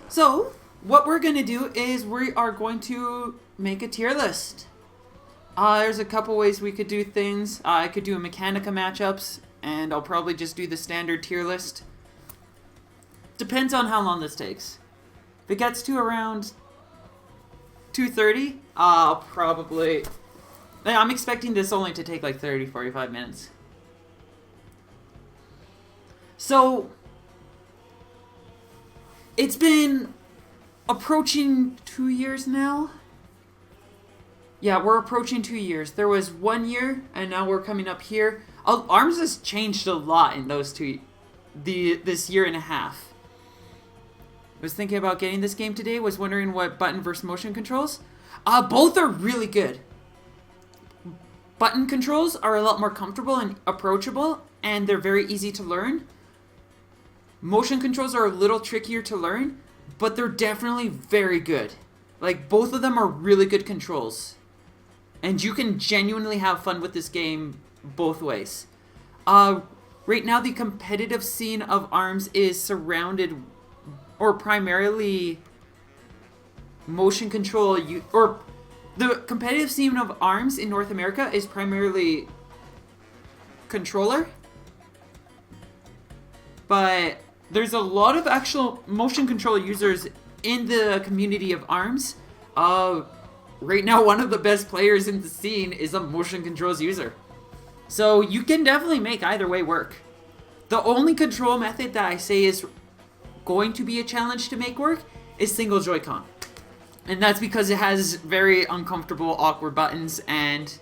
So, what we're going to do is we are going to make a tier list. There's a couple ways we could do things. I could do a Mechanica matchups, and I'll probably just do the standard tier list. Depends on how long this takes. If it gets to around 2:30, I'll probably... I'm expecting this only to take like 30-45 minutes. So, it's been approaching 2 years now. Yeah, we're approaching 2 years. There was 1 year, and now we're coming up here. ARMS has changed a lot in those this year and a half. I was thinking about getting this game today. Was wondering what button versus motion controls. Both are really good. Button controls are a lot more comfortable and approachable, and they're very easy to learn. Motion controls are a little trickier to learn, but they're definitely very good. Like, both of them are really good controls. And you can genuinely have fun with this game both ways. Right now, the competitive scene of ARMS is surrounded, or primarily, motion control, or the competitive scene of ARMS in North America is primarily controller. But there's a lot of actual motion control users in the community of ARMS. Right now, one of the best players in the scene is a motion controls user. So you can definitely make either way work. The only control method that I say is going to be a challenge to make work is single Joy-Con. And that's because it has very uncomfortable, awkward buttons, and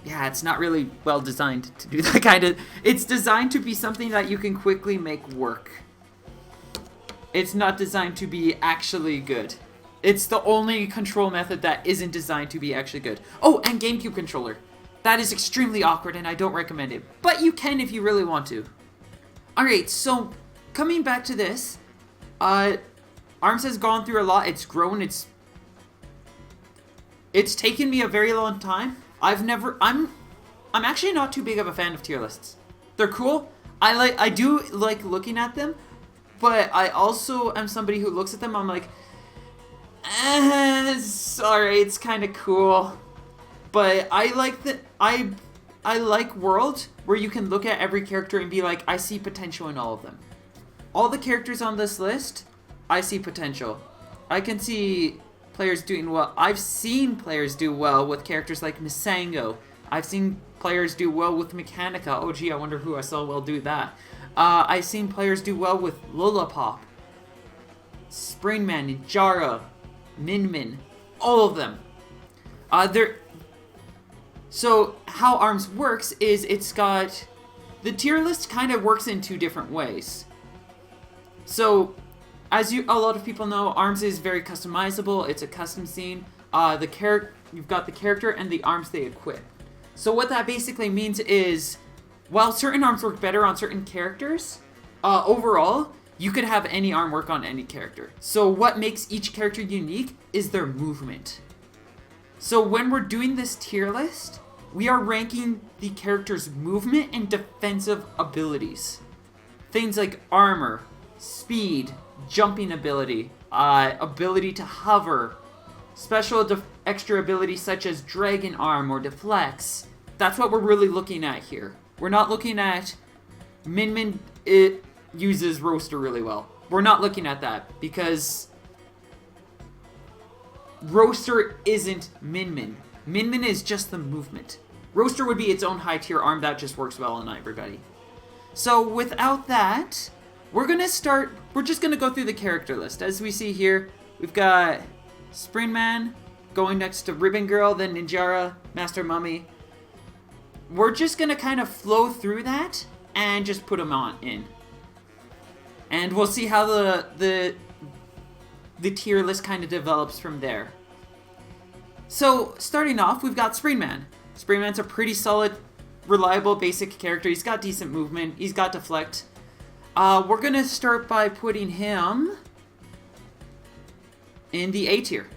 yeah, it's not really well designed to do that kind of... It's designed to be something that you can quickly make work. It's not designed to be actually good. It's the only control method that isn't designed to be actually good. Oh, and GameCube controller. That is extremely awkward, and I don't recommend it. But you can if you really want to. Alright, so coming back to this, ARMS has gone through a lot. It's grown. It's taken me a very long time. I'm actually not too big of a fan of tier lists. They're cool. I do like looking at them, but I also am somebody who looks at them. I'm like, sorry, it's kind of cool, but I like worlds where you can look at every character and be like, I see potential in all of them. All the characters on this list, I see potential. I can see players doing well. I've seen players do well with characters like Misango. I've seen players do well with Mechanica. Oh gee, I wonder who I saw well do that. I've seen players do well with Lola Pop, Springman, Ninjara, Min, all of them. So how ARMS works is it's got... The tier list kind of works in two different ways. So, as a lot of people know, ARMS is very customizable. It's a custom scene. You've got the character and the arms they equip. So what that basically means is, while certain arms work better on certain characters, overall, you could have any arm work on any character. So what makes each character unique is their movement. So when we're doing this tier list, we are ranking the character's movement and defensive abilities. Things like armor, speed, jumping ability, ability to hover, special extra abilities such as Dragon Arm or Deflects. That's what we're really looking at here. We're not looking at Min. It uses Roaster really well. We're not looking at that because Roaster isn't Min. Min is just the movement. Roaster would be its own high tier arm that just works well on everybody. So without that, we're just gonna go through the character list. As we see here, we've got Springman going next to Ribbon Girl, then Ninjara, Master Mummy. We're just gonna kind of flow through that and just put them in. And we'll see how the tier list kind of develops from there. So, starting off, we've got Springman. Springman's a pretty solid, reliable, basic character. He's got decent movement. He's got Deflect. We're gonna start by putting him in the A tier.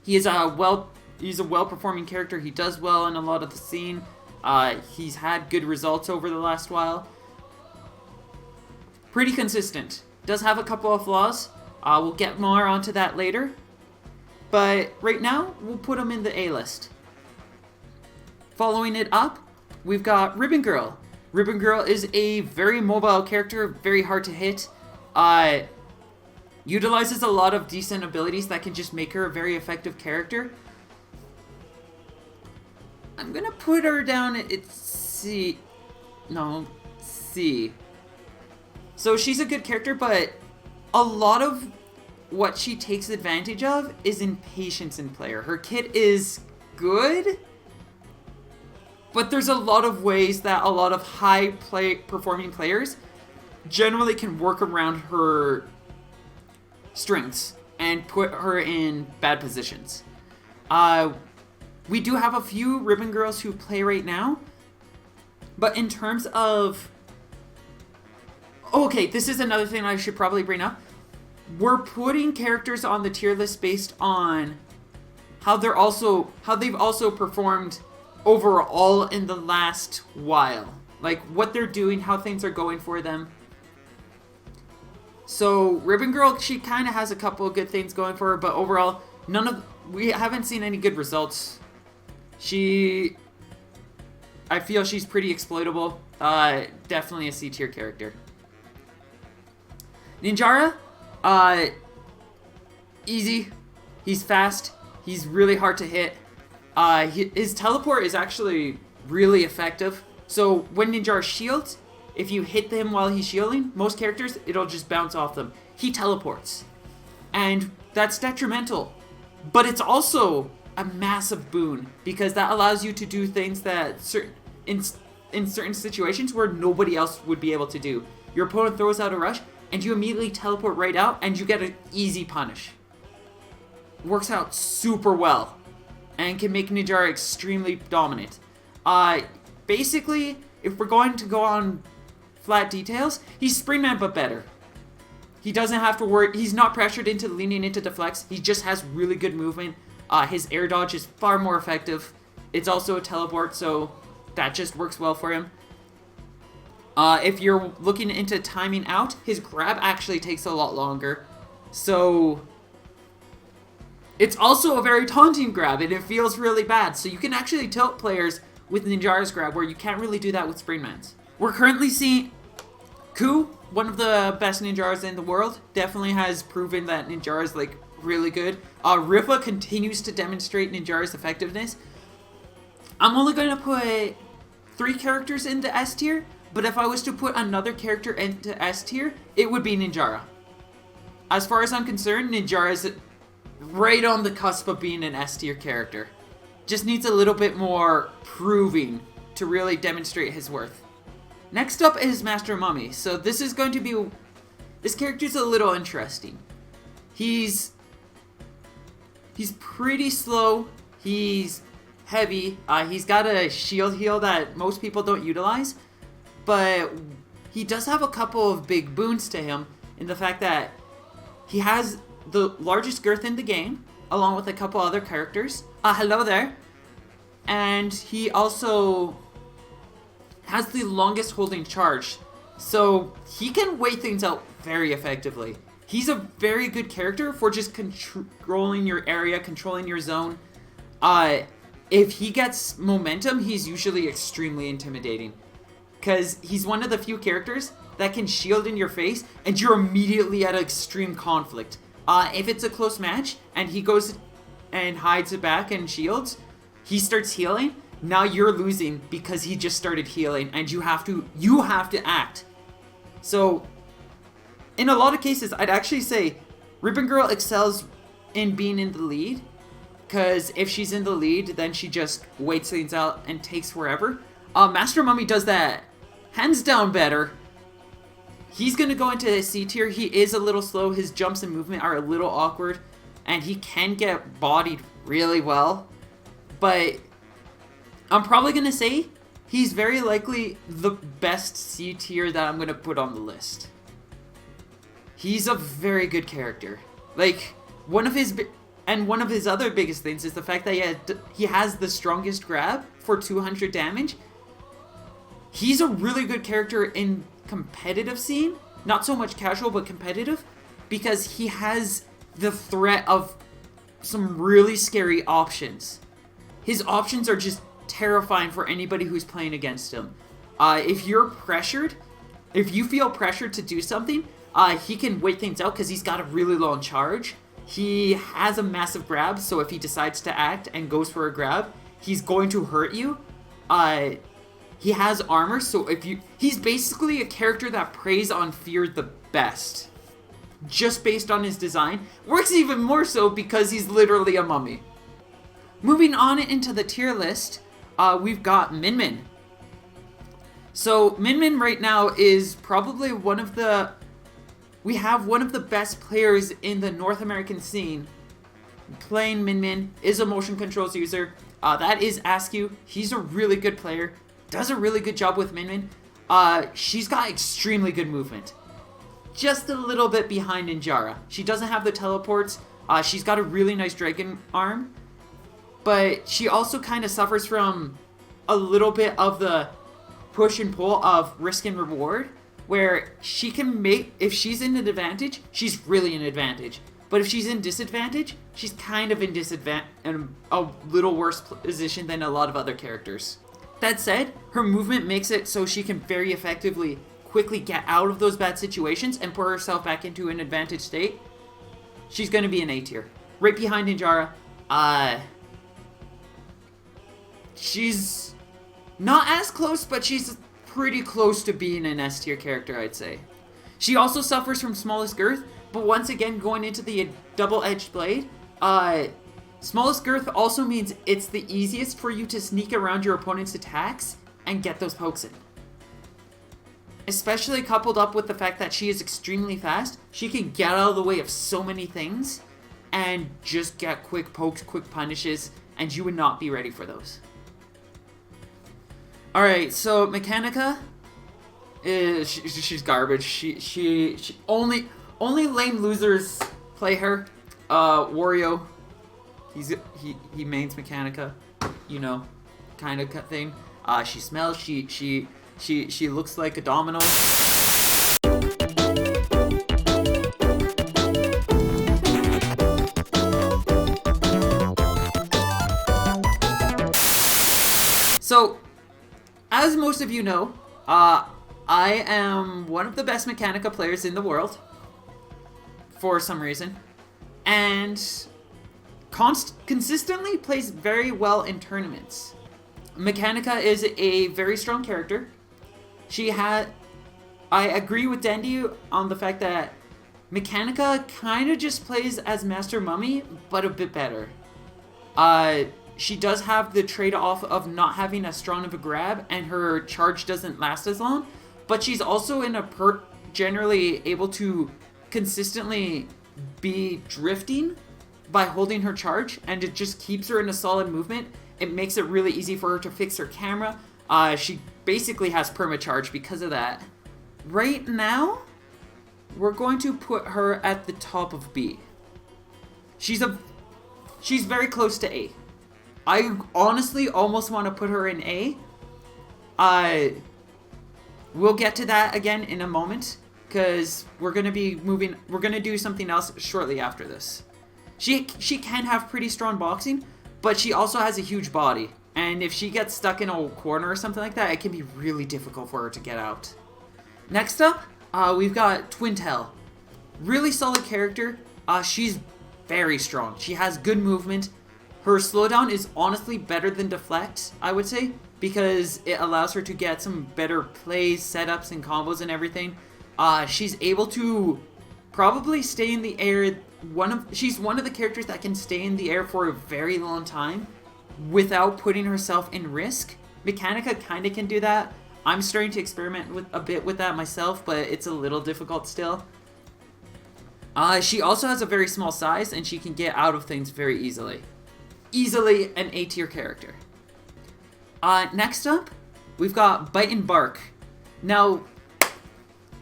He's a well-performing character. He does well in a lot of the scene. He's had good results over the last while. Pretty consistent. Does have a couple of flaws. We'll get more onto that later. But right now, we'll put him in the A list. Following it up, we've got Ribbon Girl. Ribbon Girl is a very mobile character, very hard to hit. Utilizes a lot of decent abilities that can just make her a very effective character. I'm gonna put her down at C. No, C. So she's a good character, but a lot of what she takes advantage of is impatience in player. Her kit is good, but there's a lot of ways that a lot of high performing players generally can work around her strengths and put her in bad positions. We do have a few Ribbon Girls who play right now, but in terms of... Okay, this is another thing I should probably bring up. We're putting characters on the tier list based on how they've also performed overall in the last while. Like what they're doing, how things are going for them. So Ribbon Girl, she kind of has a couple of good things going for her, but overall, we haven't seen any good results. I feel she's pretty exploitable. Definitely a C tier character. Ninjara, easy. He's fast. He's really hard to hit. His teleport is actually really effective. So when Ninjara shields, if you hit him while he's shielding, most characters, it'll just bounce off them. He teleports. And that's detrimental. But it's also a massive boon, because that allows you to do things that in certain situations where nobody else would be able to do. Your opponent throws out a rush, and you immediately teleport right out, and you get an easy punish. Works out super well, and can make Ninjara extremely dominant. Basically, if we're going to go on flat details, he's Springman but better. He doesn't have to worry, he's not pressured into leaning into deflects, he just has really good movement. His air dodge is far more effective. It's also a teleport, so that just works well for him. If you're looking into timing out, his grab actually takes a lot longer. So it's also a very taunting grab, and it feels really bad. So you can actually tilt players with Ninjara's grab, where you can't really do that with Springman's. We're currently seeing Ku, one of the best Ninjaras in the world, definitely has proven that Ninjara's like really good. Ripa continues to demonstrate Ninjara's effectiveness. I'm only going to put 3 characters into S tier, but if I was to put another character into S tier, it would be Ninjara. As far as I'm concerned, Ninjara is right on the cusp of being an S tier character. Just needs a little bit more proving to really demonstrate his worth. Next up is Master Mummy. So this is going to be... This character's a little interesting. He's pretty slow. He's heavy. He's got a shield heal that most people don't utilize. But he does have a couple of big boons to him in the fact that he has the largest girth in the game, along with a couple other characters. Hello there. And he also has the longest holding charge. So he can wait things out very effectively. He's a very good character for just controlling your area, controlling your zone. If he gets momentum, he's usually extremely intimidating. Because he's one of the few characters that can shield in your face and you're immediately at extreme conflict. If it's a close match and he goes and hides it back and shields, he starts healing. Now you're losing because he just started healing and you have to act. So in a lot of cases, I'd actually say Ribbon Girl excels in being in the lead, because if she's in the lead, then she just waits things out and takes forever. Master Mummy does that hands down better. He's going to go into his C tier. He is a little slow. His jumps and movement are a little awkward, and he can get bodied really well. But I'm probably going to say he's very likely the best C tier that I'm going to put on the list. He's a very good character. Like, one of his other biggest things is the fact that he has the strongest grab for 200 damage. He's a really good character in competitive scene. not so much casual but competitive, because he has the threat of some really scary options. His options are just terrifying for anybody who's playing against him. If you're pressured, if you feel pressured to do something, he can wait things out because he's got a really long charge. He has a massive grab, so if he decides to act and goes for a grab, he's going to hurt you. He has armor, so he's basically a character that preys on fear the best. Just based on his design. Works even more so because he's literally a mummy. Moving on into the tier list, we've got Min Min. So Min Min right now is probably we have one of the best players in the North American scene. Playing Min Min is a motion controls user. That is Askew. He's a really good player. Does a really good job with Min Min. She's got extremely good movement. Just a little bit behind Ninjara. She doesn't have the teleports. She's got a really nice dragon arm. But she also kind of suffers from a little bit of the push and pull of risk and reward, where she can make, if she's in an advantage, she's really in advantage. But if she's in disadvantage, she's kind of in a little worse position than a lot of other characters. That said, her movement makes it so she can very effectively quickly get out of those bad situations and put herself back into an advantage state. She's going to be an A tier. Right behind Ninjara. She's not as close, but she's pretty close to being an S tier character, I'd say. She also suffers from smallest girth, but once again, going into the double-edged blade, smallest girth also means it's the easiest for you to sneak around your opponent's attacks and get those pokes in. Especially coupled up with the fact that she is extremely fast, she can get out of the way of so many things and just get quick pokes, quick punishes, and you would not be ready for those. Alright, so Mechanica is she's garbage. She only lame losers play her. Wario, he mains Mechanica, you know, kind of thing. She smells. She looks like a domino. So, as most of you know, I am one of the best Mechanica players in the world, for some reason, and consistently plays very well in tournaments. Mechanica is a very strong character. I agree with Dandy on the fact that Mechanica kind of just plays as Master Mummy, but a bit better. She does have the trade-off of not having as strong of a grab, and her charge doesn't last as long, but she's also generally able to consistently be drifting by holding her charge, and it just keeps her in a solid movement. It makes it really easy for her to fix her camera. She basically has perma-charge because of that. Right now, we're going to put her at the top of B. She's very close to A. I honestly almost want to put her in A. We'll get to that again in a moment, because we're going to do something else shortly after this. She can have pretty strong boxing, but she also has a huge body. And if she gets stuck in a corner or something like that, it can be really difficult for her to get out. Next up, we've got Twintelle. Really solid character. She's very strong. She has good movement. Her slowdown is honestly better than deflect, I would say, because it allows her to get some better plays, setups, and combos and everything. She's able to probably stay in the air. She's one of the characters that can stay in the air for a very long time without putting herself in risk. Mechanica kind of can do that. I'm starting to experiment a bit with that myself, but it's a little difficult still. She also has a very small size, and she can get out of things very easily. Easily an A tier character. Next up, we've got Byte Barq. Now,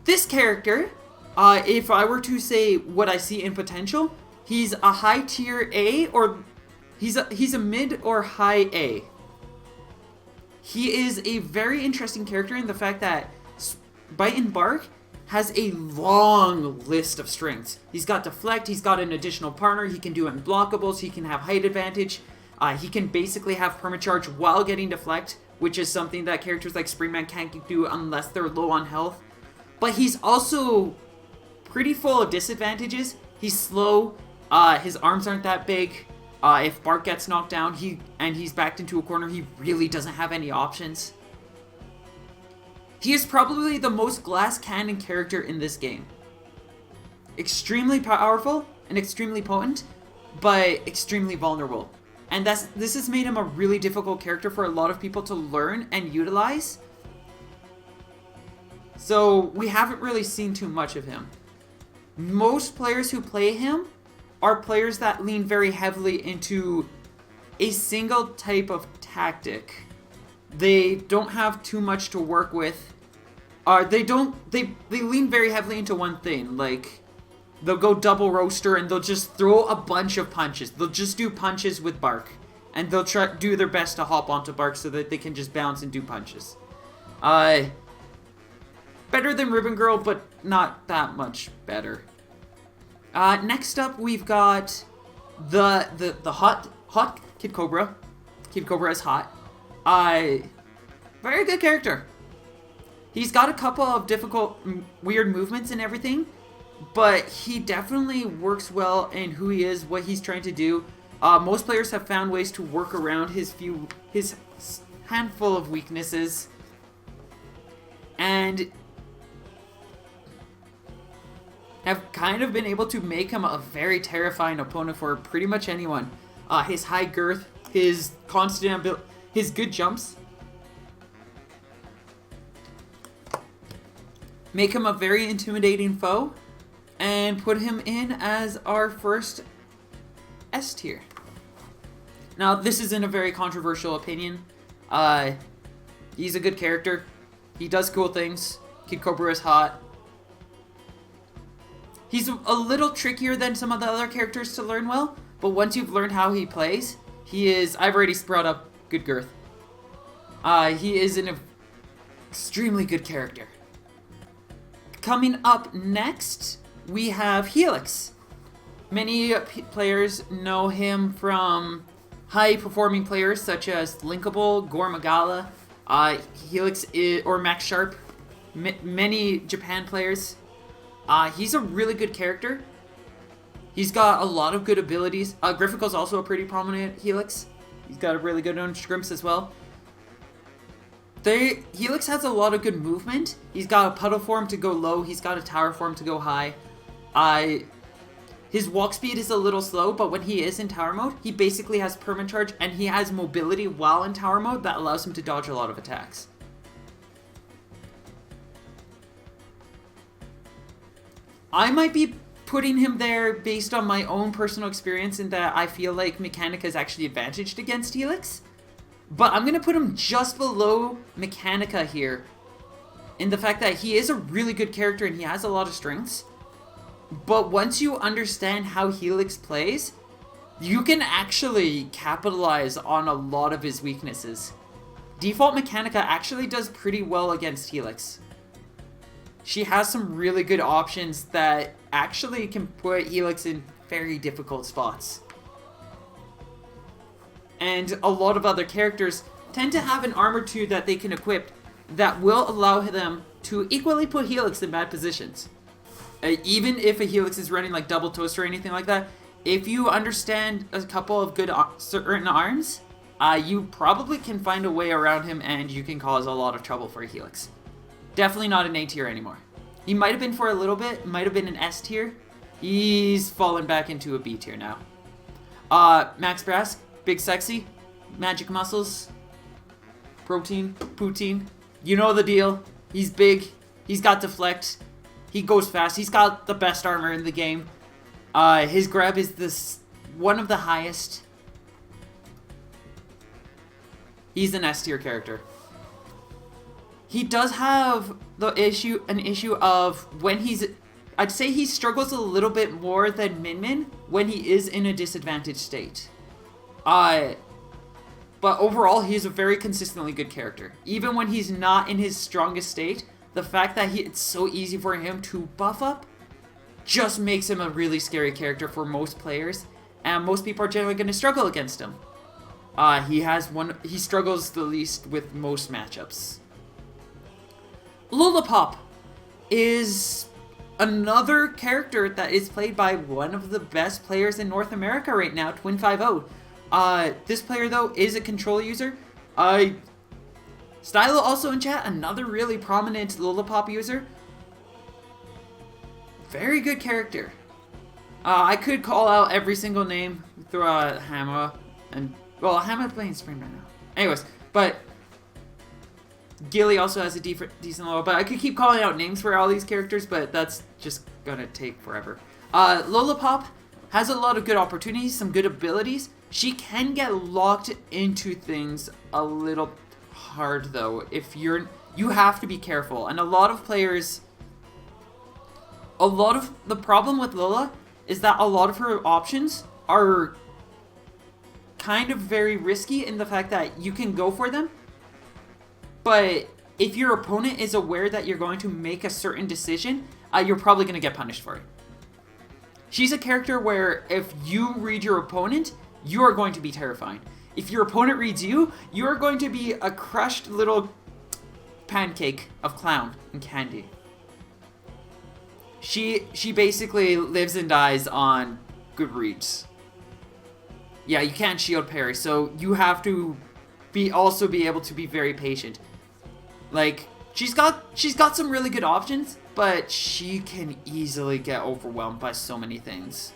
this character, if I were to say what I see in potential, he's a high tier A, or he's a mid or high A. He is a very interesting character in the fact that Byte Barq has a long list of strengths. He's got deflect, he's got an additional partner, he can do unblockables, he can have height advantage, he can basically have permacharge while getting deflect, which is something that characters like Springman can't do unless they're low on health. But he's also pretty full of disadvantages. He's slow, his arms aren't that big. If Barq gets knocked down and he's backed into a corner, he really doesn't have any options. He is probably the most glass cannon character in this game. Extremely powerful and extremely potent, but extremely vulnerable. And this has made him a really difficult character for a lot of people to learn and utilize. So we haven't really seen too much of him. Most players who play him are players that lean very heavily into a single type of tactic. They don't have too much to work with. They lean very heavily into one thing. Like, they'll go double roaster and they'll just throw a bunch of punches. They'll just do punches with Barq. And they'll do their best to hop onto Barq so that they can just bounce and do punches. Better than Ribbon Girl, but not that much better. Next up, we've got the hot Kid Cobra. Kid Cobra is hot. Very good character. He's got a couple of difficult, weird movements and everything, but he definitely works well in who he is, what he's trying to do. Most players have found ways to work around his handful of weaknesses, and have kind of been able to make him a very terrifying opponent for pretty much anyone. His high girth, his constant his good jumps make him a very intimidating foe, and put him in as our first S tier. Now, this isn't a very controversial opinion. He's a good character. He does cool things. Kid Cobra is hot. He's a little trickier than some of the other characters to learn well, but once you've learned how he plays, I've already brought up good girth. He is an extremely good character. Coming up next, we have Helix. Many players know him from high-performing players such as Linkable, Gore Magala, Helix or Max Sharp, many Japan players. He's a really good character. He's got a lot of good abilities. Grifficle's also a pretty prominent Helix. He's got a really good on Scrimps as well. Helix has a lot of good movement. He's got a puddle form to go low. He's got a tower form to go high. His walk speed is a little slow, but when he is in tower mode, he basically has permacharge and he has mobility while in tower mode that allows him to dodge a lot of attacks. I might be putting him there based on my own personal experience in that I feel like Mechanica is actually advantaged against Helix. But I'm going to put him just below Mechanica here, in the fact that he is a really good character and he has a lot of strengths. But once you understand how Helix plays, you can actually capitalize on a lot of his weaknesses. Default Mechanica actually does pretty well against Helix. She has some really good options that actually can put Helix in very difficult spots. And a lot of other characters tend to have an armor 2 that they can equip that will allow them to equally put Helix in bad positions. Even if a Helix is running like Double Toast or anything like that, if you understand a couple of good certain arms, you probably can find a way around him and you can cause a lot of trouble for a Helix. Definitely not an A tier anymore. He might have been for a little bit, might have been an S tier. He's fallen back into a B tier now. Max Brass. Big sexy, magic muscles, protein, poutine. You know the deal. He's big, he's got deflect, he goes fast, he's got the best armor in the game. His grab is one of the highest. He's an S tier character. He does have an issue of when I'd say he struggles a little bit more than Min Min when he is in a disadvantaged state. But overall, he's a very consistently good character. Even when he's not in his strongest state, the fact that it's so easy for him to buff up just makes him a really scary character for most players, and most people are generally going to struggle against him. He struggles the least with most matchups. Lola Pop is another character that is played by one of the best players in North America right now, Twintelle. This player, though, is a control user. Stylo also in chat, another really prominent Lola Pop user. Very good character. I could call out every single name through Hammer, and well, Hammer playing Spring right now. Anyways, but Gilly also has a decent level, but I could keep calling out names for all these characters, but that's just gonna take forever. Lola Pop has a lot of good opportunities, some good abilities. She can get locked into things a little hard though. You have to be careful, and a lot of the problem with Lola is that a lot of her options are kind of very risky in the fact that you can go for them, but if your opponent is aware that you're going to make a certain decision, you're probably going to get punished for it. She's a character where if you read your opponent, you are going to be terrifying. If your opponent reads you, you are going to be a crushed little pancake of clown and candy. She basically lives and dies on good reads. Yeah, you can't shield parry, so you have to also be able to be very patient. Like, she's got some really good options, but she can easily get overwhelmed by so many things.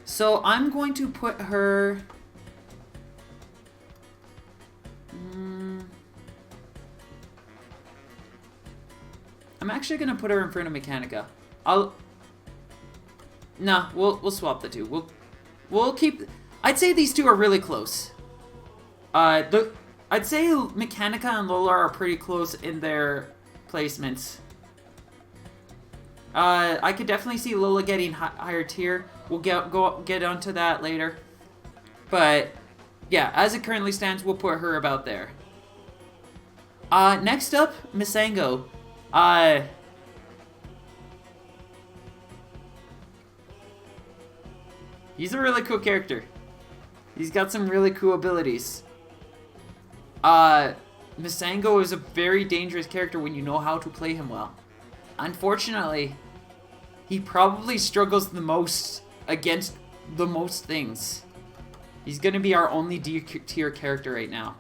So I'm going to put her... I'm actually going to put her in front of Mechanica. We'll swap the two. We'll keep... I'd say these two are really close. I'd say Mechanica and Lola are pretty close in their placements. I could definitely see Lola getting higher tier. We'll get onto that later. But yeah, as it currently stands, we'll put her about there. Next up, Misango. He's a really cool character. He's got some really cool abilities. Misango is a very dangerous character when you know how to play him well. Unfortunately, he probably struggles the most against the most things. He's gonna be our only D tier character right now.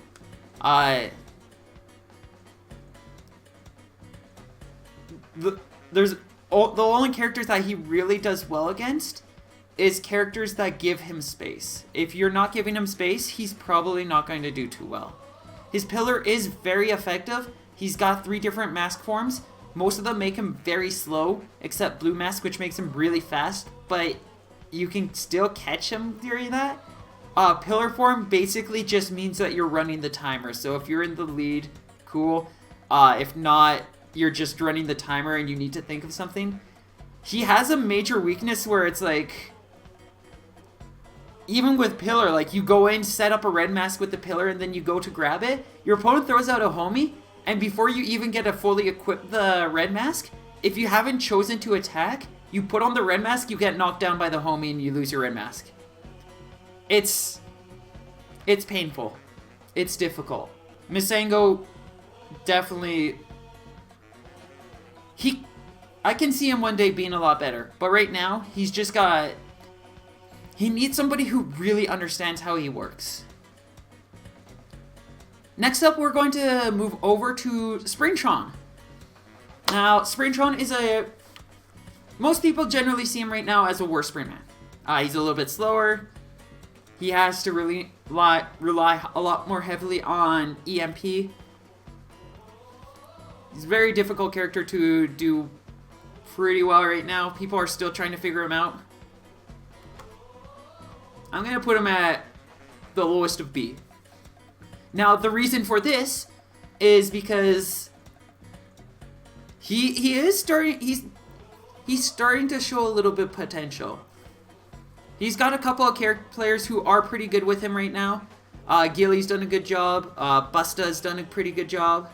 The only characters that he really does well against is characters that give him space. If you're not giving him space, he's probably not going to do too well. His pillar is very effective. He's got 3 different mask forms. Most of them make him very slow, except blue mask, which makes him really fast, but you can still catch him during that. Pillar form basically just means that you're running the timer. So if you're in the lead, cool. If not, you're just running the timer and you need to think of something. He has a major weakness where it's like, even with pillar, like you go in, set up a red mask with the pillar, and then you go to grab it. Your opponent throws out a homie, and before you even get to fully equip the red mask, if you haven't chosen to attack, you put on the red mask, you get knocked down by the homie, and you lose your red mask. It's painful. It's difficult. Misango definitely... I can see him one day being a lot better, but right now, he's just got... He needs somebody who really understands how he works. Next up, we're going to move over to Springtron. Now, Springtron is most people generally see him right now as a worse Springman. He's a little bit slower. He has to really rely a lot more heavily on EMP. He's a very difficult character to do pretty well right now. People are still trying to figure him out. I'm going to put him at the lowest of B. Now, the reason for this is because he's starting to show a little bit potential. He's got a couple of players who are pretty good with him right now. Gilly's done a good job. Busta's done a pretty good job.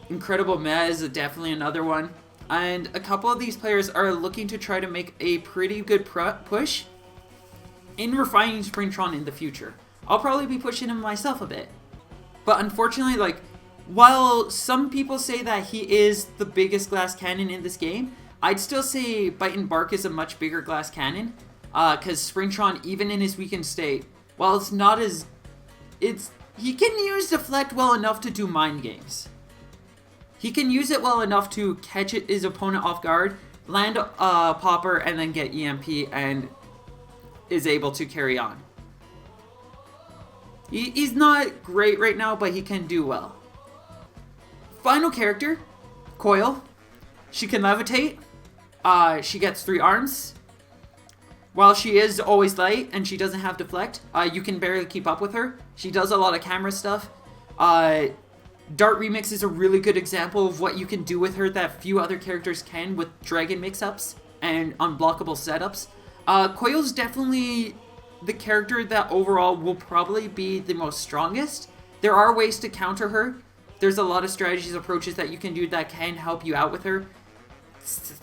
Incredible Mez is definitely another one. And a couple of these players are looking to try to make a pretty good push in refining Springtron in the future. I'll probably be pushing him myself a bit. But unfortunately, like, while some people say that he is the biggest glass cannon in this game, I'd still say Byte Barq is a much bigger glass cannon. Because Springtron, even in his weakened state, while it's not as... he can use Deflect well enough to do mind games. He can use it well enough to catch his opponent off guard, land a popper, and then get EMP, and is able to carry on. He's not great right now, but he can do well. Final character, Coyle. She can levitate. She gets 3 arms. While she is always light and she doesn't have deflect, you can barely keep up with her. She does a lot of camera stuff. Dart Remix is a really good example of what you can do with her that few other characters can with Dragon mix-ups and unblockable setups. Coyle's definitely the character that overall will probably be the most strongest. There are ways to counter her. There's a lot of strategies, approaches that you can do that can help you out with her.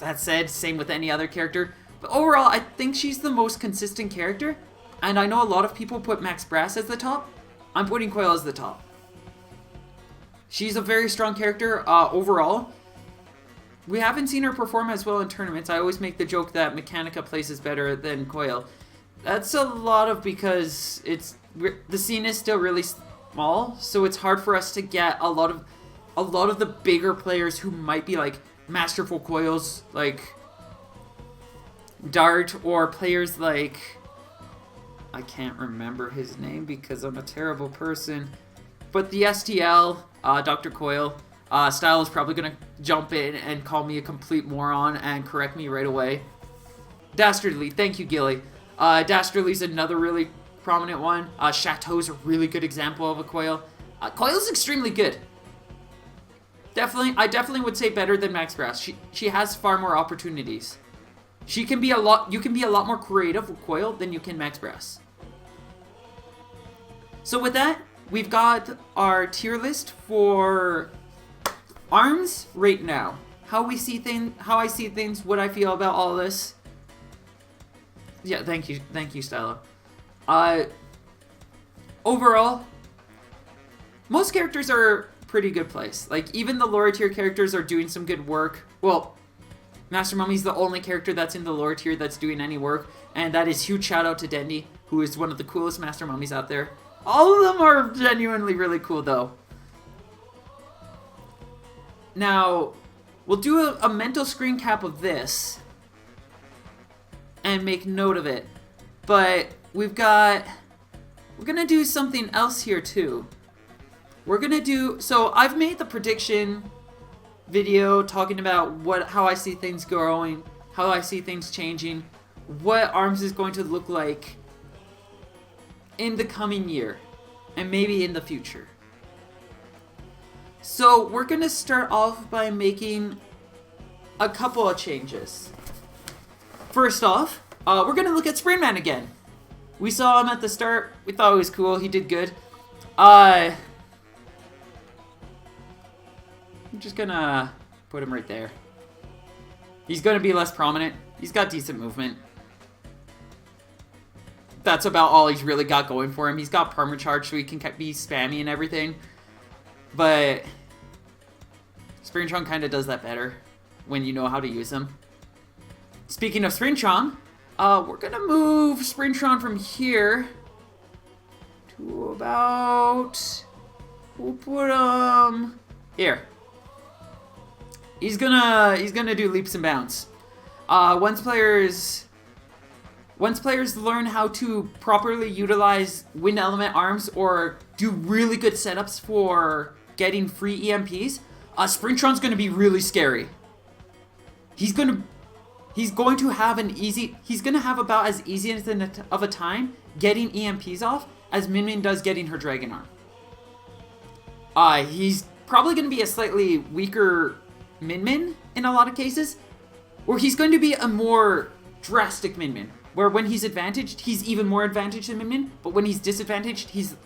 That said, same with any other character. But overall, I think she's the most consistent character. And I know a lot of people put Max Brass as the top. I'm putting Coyle as the top. She's a very strong character overall. We haven't seen her perform as well in tournaments. I always make the joke that Mechanica places better than Coyle. That's a lot of because the scene is still really small, so it's hard for us to get a lot of the bigger players who might be like masterful Coyles, like Dart, or players like, I can't remember his name because I'm a terrible person, but the STL, Dr. Coyle, Style is probably going to jump in and call me a complete moron and correct me right away. Dastardly, thank you, Gilly. Dastardly's another really prominent one. Chateau's a really good example of a Coyle. Coyle's extremely good. I definitely would say better than Max Brass. She has far more opportunities. You can be a lot more creative with Coyle than you can Max Brass. So with that, we've got our tier list for arms right now. How I see things, what I feel about all this. Yeah, thank you, Stylo. Overall, most characters are pretty good place. Like, even the lower tier characters are doing some good work. Well, Master Mummy's the only character that's in the lower tier that's doing any work, and that is huge shout out to Dendy, who is one of the coolest Master Mummies out there. All of them are genuinely really cool, though. Now, we'll do a mental screen cap of this and make note of it. But we're gonna do something else here too. So I've made the prediction video talking about how I see things growing, how I see things changing, what ARMS is going to look like in the coming year, and maybe in the future. So we're gonna start off by making a couple of changes. First off, we're gonna look at Springman again. We saw him at the start. We thought he was cool. He did good. I'm just gonna put him right there. He's gonna be less prominent. He's got decent movement. That's about all he's really got going for him. He's got permacharge, so he can be spammy and everything. But Springtron kind of does that better when you know how to use him. Speaking of Springtron, we're gonna move Springtron from here to about... We'll put him here. He's gonna do leaps and bounds. Once players learn how to properly utilize wind element arms or do really good setups for getting free EMPs, Springtron's gonna be really scary. He's gonna have about as easy of a time getting EMPs off as Min Min does getting her Dragon Arm. He's probably going to be a slightly weaker Min Min in a lot of cases, or he's going to be a more drastic Min Min. Where when he's advantaged, he's even more advantaged than Min Min, but when he's disadvantaged, he's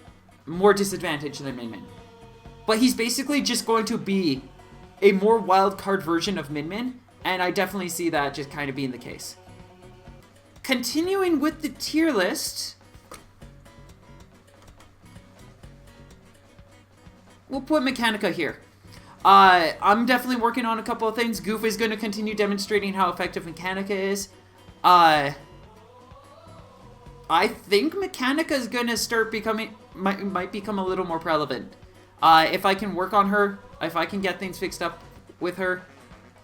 more disadvantaged than Min Min. But he's basically just going to be a more wildcard version of Min Min, and I definitely see that just kind of being the case. Continuing with the tier list, we'll put Mechanica here. I'm definitely working on a couple of things. Goof is going to continue demonstrating how effective Mechanica is. I think Mechanica is going to start becoming, might become a little more relevant. If I can work on her, if I can get things fixed up with her,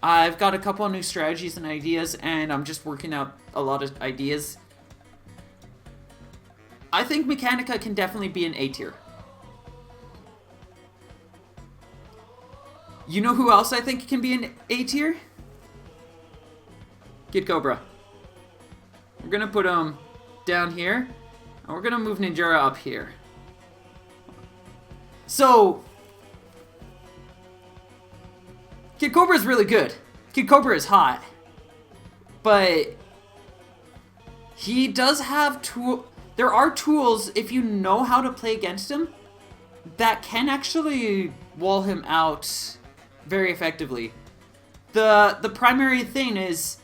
I've got a couple of new strategies and ideas, and I'm just working out a lot of ideas. I think Mechanica can definitely be an A tier. You know who else I think can be an A tier? Kid Cobra. We're gonna put him down here, and we're gonna move Ninjara up here. So, Kid Cobra is really good. Kid Cobra is hot. But he does have there are tools, if you know how to play against him, that can actually wall him out very effectively. The primary thing is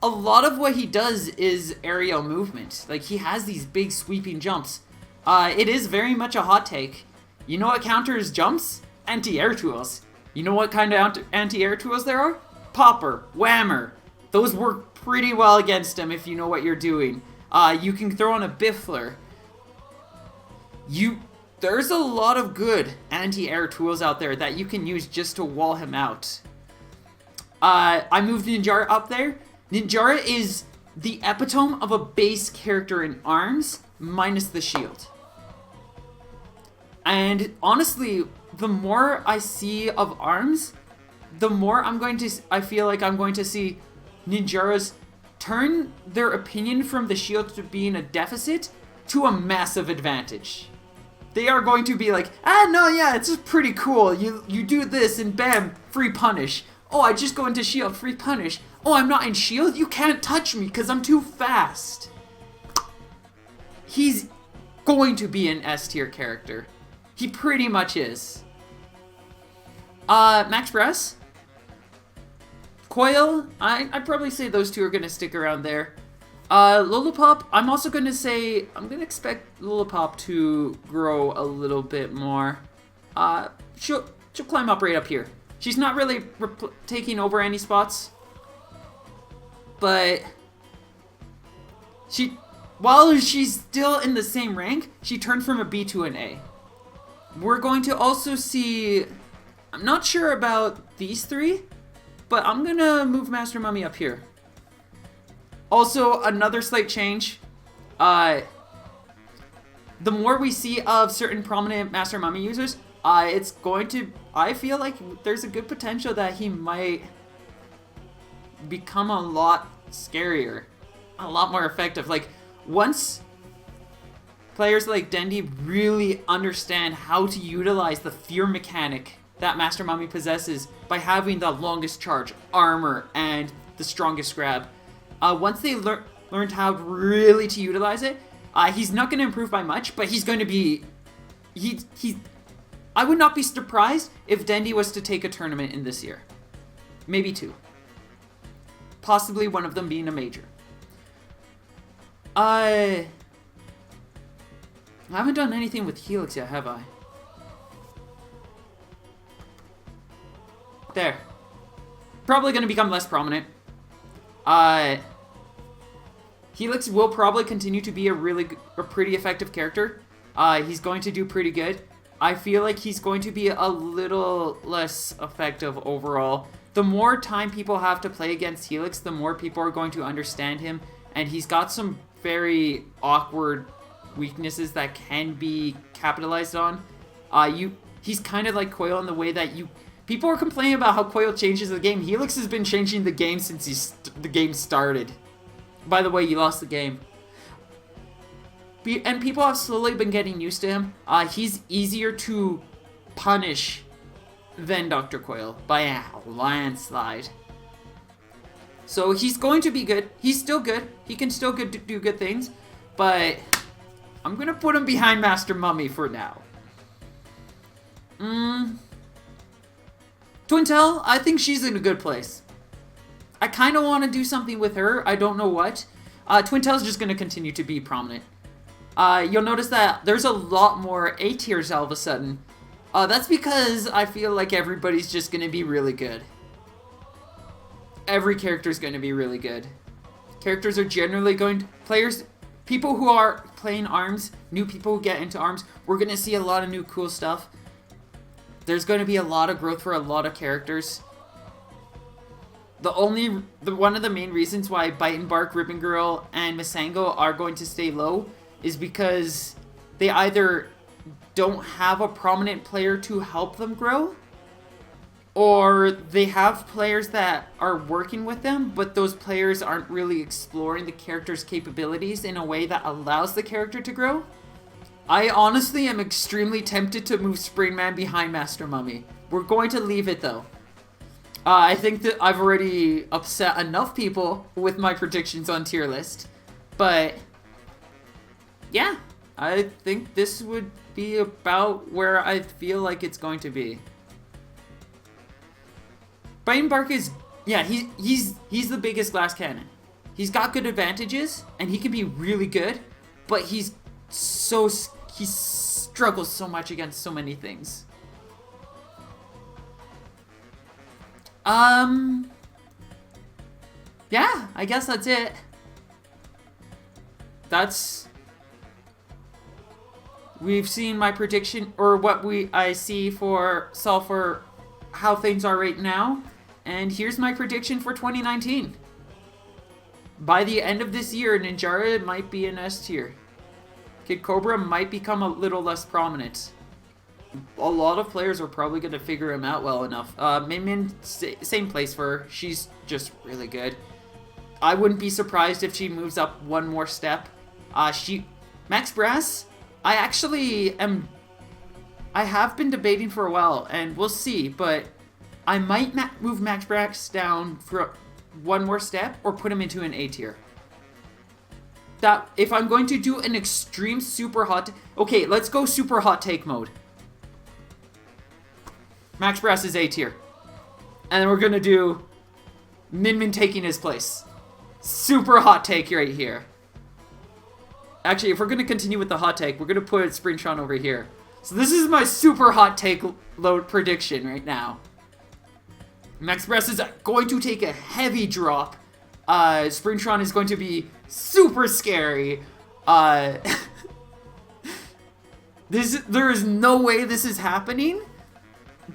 a lot of what he does is aerial movement. Like, he has these big sweeping jumps. It is very much a hot take. You know what counters jumps? Anti-air tools. You know what kind of anti-air tools there are? Popper, Whammer. Those work pretty well against him if you know what you're doing. You can throw on a Biffler. There's a lot of good anti-air tools out there that you can use just to wall him out. I moved Ninjara up there. Ninjara is the epitome of a base character in ARMS minus the shield. And honestly, the more I see of ARMS, the more I feel like I'm going to see Ninjaras turn their opinion from the shield to being a deficit to a massive advantage. They are going to be like, no, yeah, it's just pretty cool. You do this and bam, free punish. Oh, I just go into shield, free punish. Oh, I'm not in shield? You can't touch me because I'm too fast. He's going to be an S tier character. He pretty much is. Max Press. Coyle, I'd probably say those two are going to stick around there. Lola Pop, I'm also going to say, I'm going to expect Lola Pop to grow a little bit more. She'll climb up right up here. She's not really taking over any spots. But while she's still in the same rank, she turned from a B to an A. We're going to also see, I'm not sure about these three, but I'm going to move Master Mummy up here. Also, another slight change. The more we see of certain prominent Master Mummy users, it's going to, I feel like there's a good potential that he might become a lot scarier, a lot more effective. Like, once players like Dendi really understand how to utilize the fear mechanic that Master Mummy possesses by having the longest charge, armor, and the strongest grab, once they learned how really to utilize it, he's not going to improve by much, but he's going to be... I would not be surprised if Dendi was to take a tournament in this year. Maybe two. Possibly one of them being a major. I haven't done anything with Helix yet, have I? There. Probably going to become less prominent. Helix will probably continue to be a pretty effective character. He's going to do pretty good. I feel like he's going to be a little less effective overall. The more time people have to play against Helix, the more people are going to understand him. And he's got some very awkward weaknesses that can be capitalized on. He's kind of like Coyle in the way that people are complaining about how Coyle changes the game. Helix has been changing the game since the game started. By the way, you lost the game. And people have slowly been getting used to him. He's easier to punish than Dr. Coyle by a landslide. So he's going to be good. He's still good. He can still do good things. But I'm going to put him behind Master Mummy for now. Twintelle, I think she's in a good place. I kind of want to do something with her. I don't know what. Twintelle's just going to continue to be prominent. You'll notice that there's a lot more A tiers all of a sudden. That's because I feel like everybody's just going to be really good. Every character's going to be really good. Characters are generally going to... People who are playing ARMS, new people who get into ARMS, we're going to see a lot of new cool stuff. There's going to be a lot of growth for a lot of characters. One of the main reasons why Byte Barq, Ribbon Girl, and Misango are going to stay low is because they either don't have a prominent player to help them grow, or they have players that are working with them, but those players aren't really exploring the character's capabilities in a way that allows the character to grow. I honestly am extremely tempted to move Springman behind Master Mummy. We're going to leave it though. I think that I've already upset enough people with my predictions on tier list, but yeah, I think this would be about where I feel like it's going to be. Byte Barq is, yeah, he's the biggest glass cannon. He's got good advantages, and he can be really good, but he struggles so much against so many things. Yeah, I guess that's it. We've seen my prediction, or what I see for how things are right now, and here's my prediction for 2019. By the end of this year, Ninjara might be an S tier. Kid Cobra might become a little less prominent. A lot of players are probably going to figure him out well enough. Min Min, same place for her. She's just really good. I wouldn't be surprised if she moves up one more step. Max Brass, I have been debating for a while, and we'll see, but I might move Max Brass down for one more step, or put him into an A tier. That, if I'm going to do an extreme super hot... Okay, let's go super hot take mode. Max Brass is A tier. And then we're going to do Min Min taking his place. Super hot take right here. Actually, if we're going to continue with the hot take, we're going to put Springtron over here. So this is my super hot take load prediction right now. Max Brass is going to take a heavy drop. Springtron is going to be super scary. There is no way this is happening,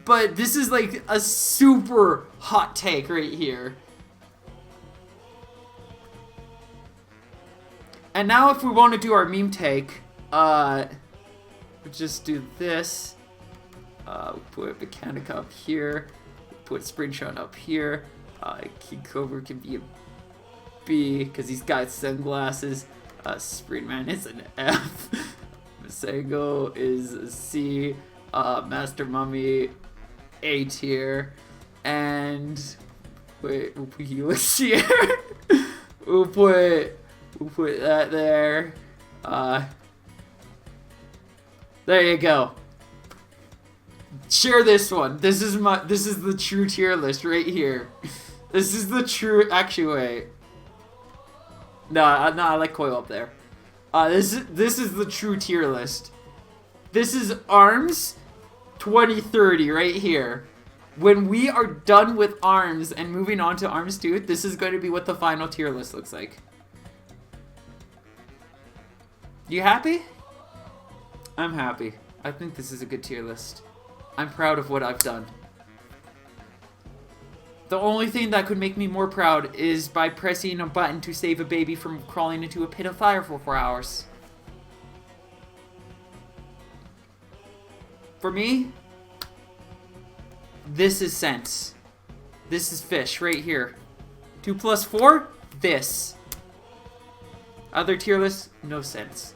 but this is like a super hot take right here. And now if we want to do our meme take, we'll just do this. We'll put Mechanica up here. We'll put Springtron up here. King Cobra can be a B because he's got sunglasses. Springman is an F. Misango is a C. Master Mummy, A tier. And wait, we'll put Helix here. We'll put that there. There you go. Share this one. This is the true tier list right here. This is the true. Actually, wait. No, I like Coyle up there. This is the true tier list. This is ARMS 2030 right here. When we are done with ARMS and moving on to ARMS 2, this is going to be what the final tier list looks like. You happy? I'm happy. I think this is a good tier list. I'm proud of what I've done. The only thing that could make me more proud is by pressing a button to save a baby from crawling into a pit of fire for 4 hours. For me, this is sense. This is fish right here. 2 plus 4, this. Other tier lists, no sense.